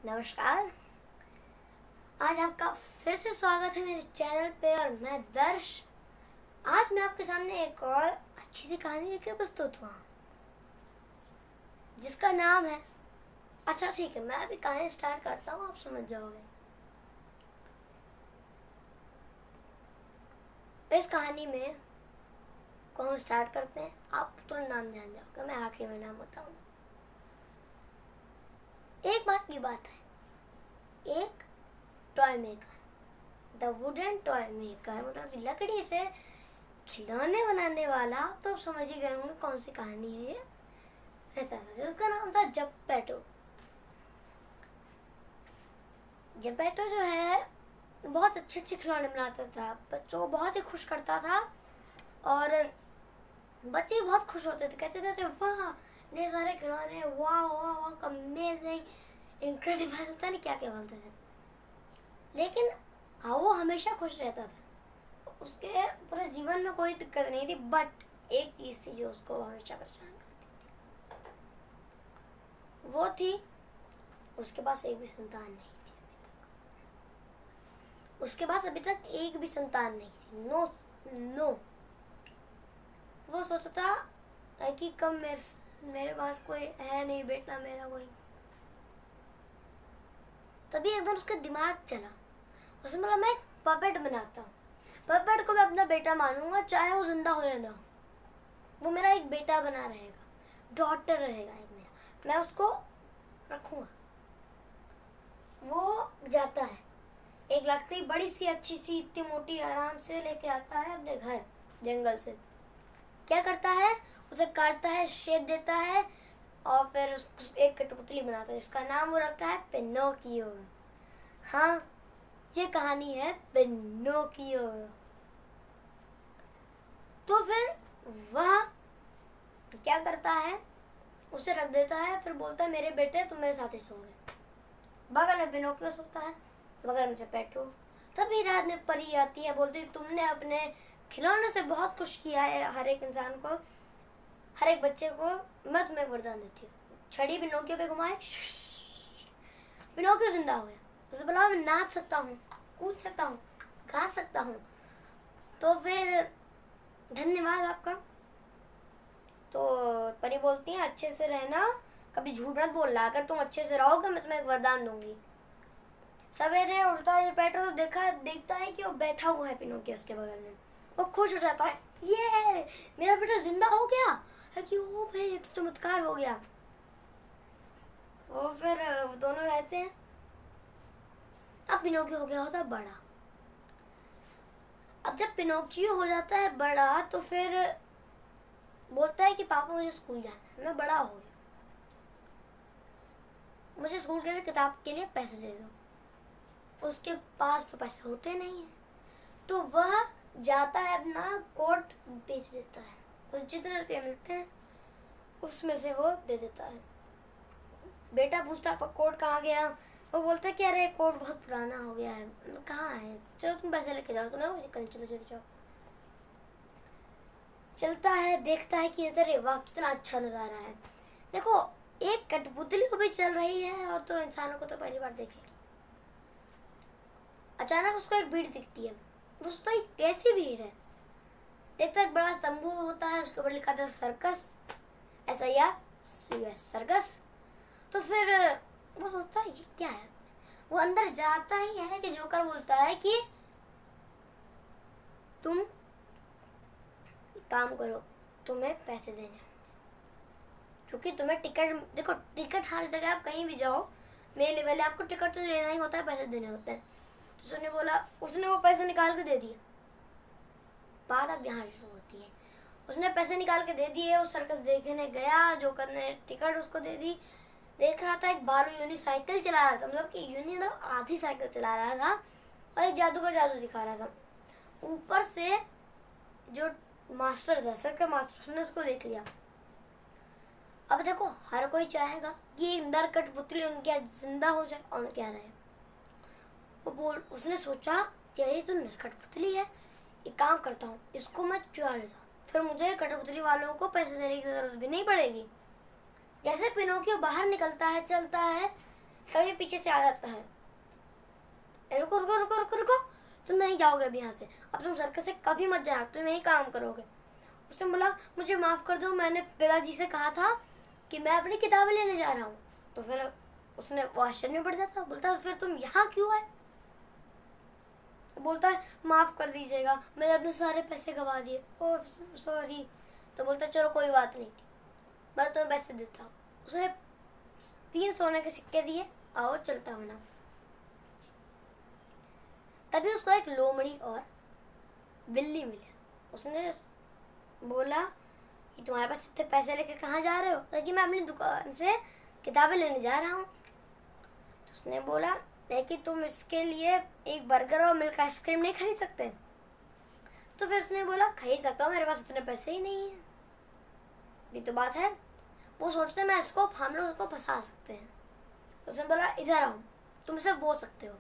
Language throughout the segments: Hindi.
नमस्कार। आज आपका फिर से स्वागत है मेरे चैनल पे और मैं दर्श। आज मैं आपके सामने एक और अच्छी सी कहानी लेकर प्रस्तुत हुआ जिसका नाम है अच्छा ठीक है, मैं अभी कहानी स्टार्ट करता हूँ, आप समझ जाओगे। इस कहानी में को हम स्टार्ट करते हैं, आप तुरंत नाम जान जाओगे, मैं आखिरी में नाम बताऊंगा। एक बात की बात है, एक toy maker, the wooden toy maker, मतलब लकड़ी से खिलौने बनाने वाला, तो समझ ही गए होंगे कौन सी कहानी है ये, रहता था जिसका नाम था जप्पेटो। जप्पेटो जो है बहुत अच्छे अच्छे खिलौने बनाता था, बच्चों को बहुत ही खुश करता था और बच्चे बहुत खुश होते थे, कहते थे वाह ढेर सारे खिलौने, वाह वाह वाह अमेजिंग, इनक्रेडिबल, पता नहीं क्या क्या बोलते थे। लेकिन वो हमेशा खुश रहता था, उसके पूरे जीवन में कोई दिक्कत नहीं थी, बट एक चीज थी जो उसको हमेशा परेशान करती थी, वो थी उसके पास एक भी संतान नहीं थी। उसके पास अभी तक एक भी संतान नहीं थी, नो नो। वो सोचता है कि कब मेरे पास कोई है नहीं बेटा मेरा कोई। तभी एक दिन उसका दिमाग चला, उसने बोला मैं एक पपेट बनाता हूँ, पपेट को मैं अपना बेटा मानूंगा, चाहे वो जिंदा हो या ना, वो मेरा एक बेटा बना रहेगा, डॉटर रहेगा एक मेरा, मैं उसको रखूंगा। वो जाता है, एक लकड़ी बड़ी सी अच्छी सी इतनी मोटी आराम से लेके आता है अपने घर जंगल से। क्या करता है, उसे काटता है, शेप देता है और फिर एक कठपुतली बनाता है जिसका नाम वो रखता है पिनोकियो। हाँ, ये कहानी है पिनोकियो। तो फिर वह क्या करता है, उसे रख देता है, फिर बोलता है मेरे बेटे तुम मेरे साथ ही सोओगे। बगल में पिनोकियो सोता है, बगल में जप्पेटो। तभी रात में परी आती है, बोलती तुमने अपने खिलौने से बहुत खुश किया है हर एक इंसान को, हर एक बच्चे को, मैं तुम्हें एक वरदान देती हूँ। छड़ी पिनोकियो पे घुमाए, पिनोकियो जिंदा हो गया। उसे बोला मैं नाच सकता हूँ, कूद सकता हूँ, गा सकता हूँ। तो फिर धन्यवाद आपका। तो परी बोलती है अच्छे से रहना, कभी झूठ मत बोलना, अगर तुम अच्छे से रहोगे मैं तुम्हें एक वरदान दूंगी। सवेरे उठता है जप्पेटो तो देखता है कि वो बैठा हुआ है पिनोकियो उसके बगल में। वो खुश हो जाता है, ये मेरा बेटा जिंदा हो गया है कि ओ भाई तो चमत्कार हो गया। और फिर वो दोनों रहते हैं। अब पिनोकियो हो गया होता है बड़ा। अब जब पिनोकियो हो जाता है बड़ा तो फिर बोलता है कि पापा मुझे स्कूल जाना है, मैं बड़ा हो गया, मुझे स्कूल के लिए किताब के लिए पैसे दे दो। उसके पास तो पैसे होते नहीं है, तो वह जाता है अपना कोट बेच देता है, कुछ जितने रुपये मिलते हैं उसमें से वो दे देता है। बेटा पूछता आपका कोट कहाँ गया, वो बोलता है कि अरे कोट बहुत पुराना हो गया है। कहाँ है, चलो तुम पैसे लेके जाओ, तुम्हें वो चलो चलो जाओ। चलता है, देखता है कि अरे वाह कितना अच्छा नज़ारा है, देखो एक कठपुतली को भी चल रही है और तो इंसानों को तो पहली बार देखेगी। अचानक उसको एक भीड़ दिखती है, वो सोचता है कैसी भीड़ है। देखता एक बड़ा तंबू होता है, उसके ऊपर लिखा था सर्कस, SIRCUS सर्कस। तो फिर वो सोचता है ये क्या है, वो अंदर जाता ही है कि जोकर बोलता है कि तुम काम करो, तुम्हें पैसे देने, क्योंकि तुम्हें टिकट, देखो टिकट हर जगह आप कहीं भी जाओ मेले वाले आपको टिकट तो लेना ही होता है, पैसे देने होते हैं। तो उसने बोला, उसने वो पैसे निकाल के दे दिए। बात अब यहाँ शुरू होती है, उसने पैसे निकाल के दे दिए, वो सर्कस देखने गया, जोकर ने टिकट उसको दे दी। देख रहा था एक बालू यूनी साइकिल चला रहा था, मतलब कि यूनी मतलब आधी साइकिल चला रहा था और एक जादूगर जादू दिखा रहा था। ऊपर से जो मास्टर था, सर्कस मास्टर, उसने उसको देख लिया। अब देखो हर कोई चाहेगा कि एक नर कठपुतली उनके यहाँ जिंदा हो जाए और उनके यहाँ रहे। उसने सोचा कि ये तो नर कठपुतली है, एक काम करता हूँ इसको मैं चुरा लेता हूँ, फिर मुझे कठपुतली वालों को पैसे देने की जरूरत भी नहीं पड़ेगी। जैसे पिनोकियो बाहर निकलता है, चलता है, तभी पीछे से आ जाता है, रुको रुको रुको रुको रुको, तुम नहीं जाओगे अब यहाँ से, अब तुम सर्कस से कभी मत जाना, तुम यही काम करोगे। उसने बोला मुझे माफ़ कर दो, मैंने पिताजी से कहा था कि मैं अपनी किताबें लेने जा रहा हूँ। तो फिर उसने वो आश्चर्य में पड़ जाता, बोलता फिर तुम यहाँ क्यों आए? बोलता है माफ़ कर दीजिएगा, मैंने अपने सारे पैसे गंवा दिए, ओह सॉरी। तो बोलता चलो कोई बात नहीं, मैं तुम्हें पैसे देता हूँ। उसने 3 सोने के सिक्के दिए, आओ चलता हूँ ना। तभी उसको एक लोमड़ी और बिल्ली मिले। उसने बोला कि तुम्हारे पास इतने पैसे लेकर कहाँ जा रहे हो? तो कि मैं अपनी दुकान से किताबें लेने जा रहा हूँ। तो उसने बोला कि तुम इसके लिए एक बर्गर और मिल्क आइसक्रीम नहीं खरीद सकते? तो फिर उसने बोला खरीद सकता हूँ, मेरे पास इतने पैसे ही नहीं हैं। ये तो बात है। वो सोचते मैं इसको हम लोग उसको फंसा सकते हैं। तो उसने बोला इधर आओ, तुम इसे बोल सकते हो।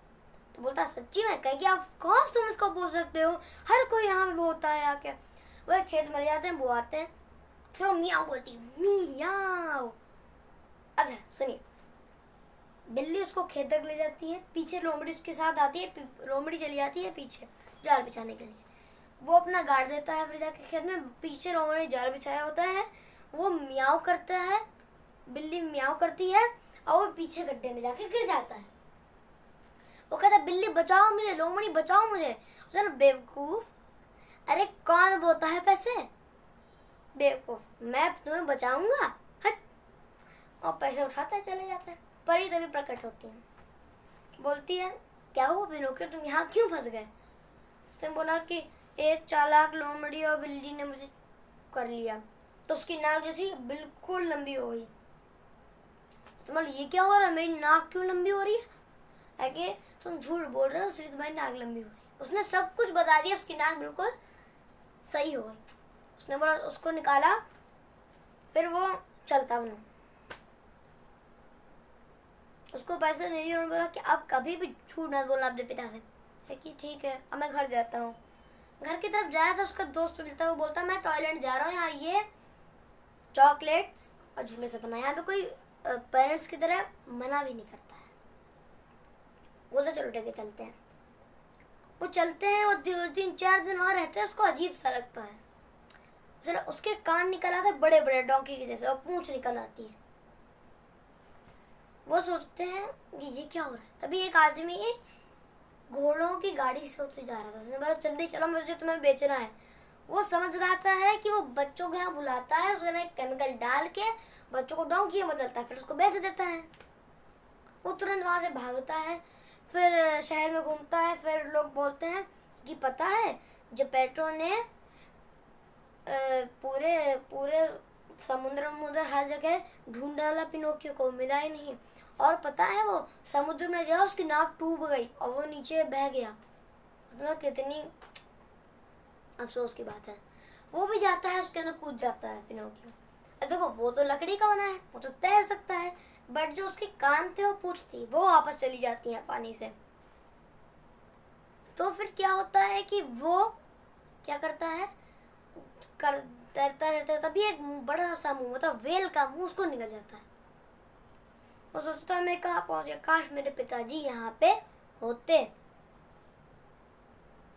तो बोलता सच्ची में? कह गया ऑफ कोर्स तुम इसको बोल सकते हो, हर कोई यहाँ पे बोलता है आके। वो एक खेत मर जाते हैं, वो आते हैं, फिर वो मियाँ बोलती मियाँ। अच्छा सुनिए, बिल्ली उसको खेत तक ले जाती है, पीछे लोमड़ी उसके साथ आती है, लोमड़ी चली जाती है पीछे जाल बिछाने के लिए। वो अपना गाड़ देता है, फिर जाके खेत में पीछे लोमड़ी जाल बिछाया होता है, वो मियाँ करता है, बिल्ली मियाँ करती है और वो पीछे गड्ढे में जाके गिर जाता है। वो कहता है बिल्ली बचाओ मुझे, लोमड़ी बचाओ मुझे। चलो बेवकूफ, अरे कौन बोलता है पैसे? बेवकूफ, मैं तुम्हें बचाऊंगा, हट। और पैसे उठाता है, चले जाता है। परी तभी प्रकट होती है, बोलती है क्या हुआ पिनोकियो, तुम यहाँ क्यों फंस गए? उसने बोला कि एक चालाक लोमड़ी और बिल्ली ने मुझे कर लिया। तो उसकी नाक जैसी बिल्कुल लंबी हो गई। तो ये क्या हो रहा है, मेरी नाक क्यों लंबी हो रही है? कि तुम झूठ बोल रहे हो, इसलिए तुम्हारी नाक लंबी हो रही है। उसने सब कुछ बता दिया, उसकी नाक बिल्कुल सही हो गई। उसने बोला उसको निकाला, फिर वो चलता बना। उसको पैसे नहीं दिए, उन्होंने बोला कि आप कभी भी झूठ मत बोलना अपने पिता से। है कि ठीक है, अब मैं घर जाता हूँ। घर की तरफ जा रहा था, उसका दोस्त मिलता है, वो बोलता मैं टॉयलेट जा रहा हूँ, यहाँ ये चॉकलेट्स और झूले से बना, यहाँ पे कोई पेरेंट्स की तरह मना भी नहीं करता है। बोलते चलो ठीक है चलते हैं। वो चलते हैं, वो 3-4 दिन वहाँ रहते हैं, उसको अजीब सा लगता है। चलो उसके कान निकल आते बड़े बड़े डोंकी के जैसे, और पूंछ निकल आती है। वो सोचते हैं कि ये क्या हो रहा है। तभी एक आदमी घोड़ों की गाड़ी से उससे जा रहा था। उसने बोला जल्दी चलो, मुझे तुम्हें बेचना है। वो समझ जाता है कि वो बच्चों को यहाँ बुलाता है, उसने केमिकल डाल के बच्चों को डोंकी में बदलता है, फिर उसको बेच देता है। वो तुरंत वहाँ से भागता है, फिर शहर में घूमता है। फिर लोग बोलते हैं कि पता है जेपेटो ने पूरे पूरे समुद्र हर जगह ढूंढ डाला, पिनोकियो को मिला ही नहीं। और पता है वो समुद्र में गया, उसकी नाव डूब गई और वो नीचे बह गया। मतलब कितनी अफसोस की बात है। वो भी जाता है, उसके अंदर कूद जाता है पिनोकियो। देखो वो तो लकड़ी का बना है, वो तो तैर सकता है, बट जो उसके कान थे वो पूंछ थी, वो वापस चली जाती है पानी से। तो फिर क्या होता है कि वो क्या करता है, तैरता रहता है, तभी एक बड़ा सा मुंह, मतलब वेल का मुंह उसको निकल जाता है। वो सोचता है मैं कहाँ पहुंच गया, काश मेरे पिताजी यहाँ पे होते।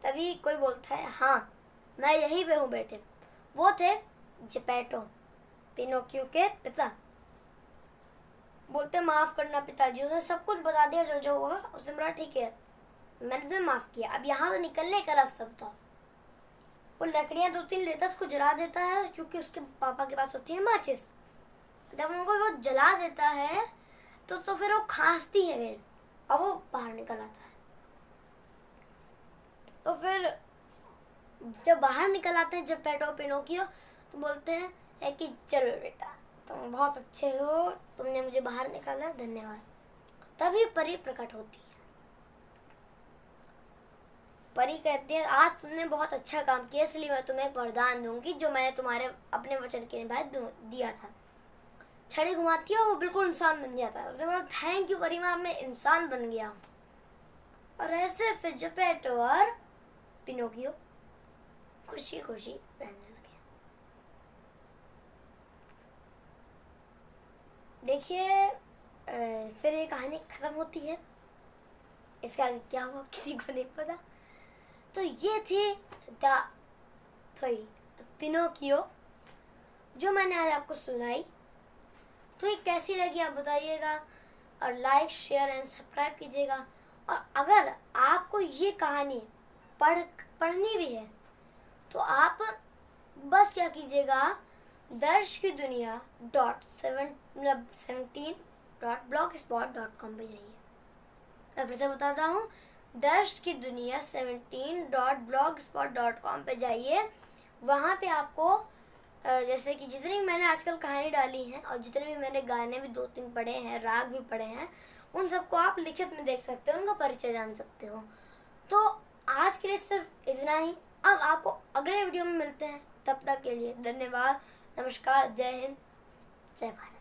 तभी कोई बोलता है हाँ मैं यहीं पे हूँ बैठे। वो थे जेपेटो, पिनोकियो के पिता। बोलते माफ करना पिताजी, उसने सब कुछ बता दिया जो जो हुआ। उसने बोला ठीक है मैंने तुम्हें माफ किया, अब यहाँ से निकलने का रास्ता बताओ। वो लकड़ियाँ 2-3 लेता उसको जला देता है, क्योंकि उसके पापा के पास होती है माचिस। जब उनको वो जला देता है तो फिर वो खांसती है वेल और वो बाहर निकल आता है। तो फिर जब बाहर निकल आते हैं जेपेटो पिनोकियो, तो बोलते हैं कि चलो बेटा तुम बहुत अच्छे हो, तुमने मुझे बाहर निकाला, धन्यवाद। तभी परी प्रकट होती है। परी कहती है आज तुमने बहुत अच्छा काम किया, इसलिए मैं तुम्हें एक वरदान दूंगी जो मैंने तुम्हारे अपने वचन के निभाए दिया था। छड़ी घुमाती है और वो बिल्कुल इंसान बन जाता है। उसने बोला थैंक यू परी माँ, मैं इंसान बन गया। और ऐसे फिर जेपेटो और पिनोकियो खुशी खुशी रहने लगे। देखिए फिर फिर ये कहानी ख़त्म होती है। इसका आगे क्या हुआ किसी को नहीं पता। तो ये थी पिनोकियो जो मैंने आज आपको सुनाई। तो ये कैसी लगी आप बताइएगा, और लाइक शेयर एंड सब्सक्राइब कीजिएगा। और अगर आपको ये कहानी पढ़नी भी है तो आप बस क्या कीजिएगा, दर्शकीदुनिया17.blogspot.com पे जाइए। मैं फिर से बताता हूँ, दर्शकीदुनिया17.blogspot.com पे जाइए। वहाँ पे आपको जैसे कि जितनी मैंने आजकल कहानी डाली हैं और जितने भी मैंने गाने भी 2-3 पढ़े हैं, राग भी पढ़े हैं, उन सबको आप लिखित में देख सकते हो, उनका परिचय जान सकते हो। तो आज के लिए सिर्फ इतना ही। अब आपको अगले वीडियो में मिलते हैं, तब तक के लिए धन्यवाद, नमस्कार, जय हिंद, जय भारत।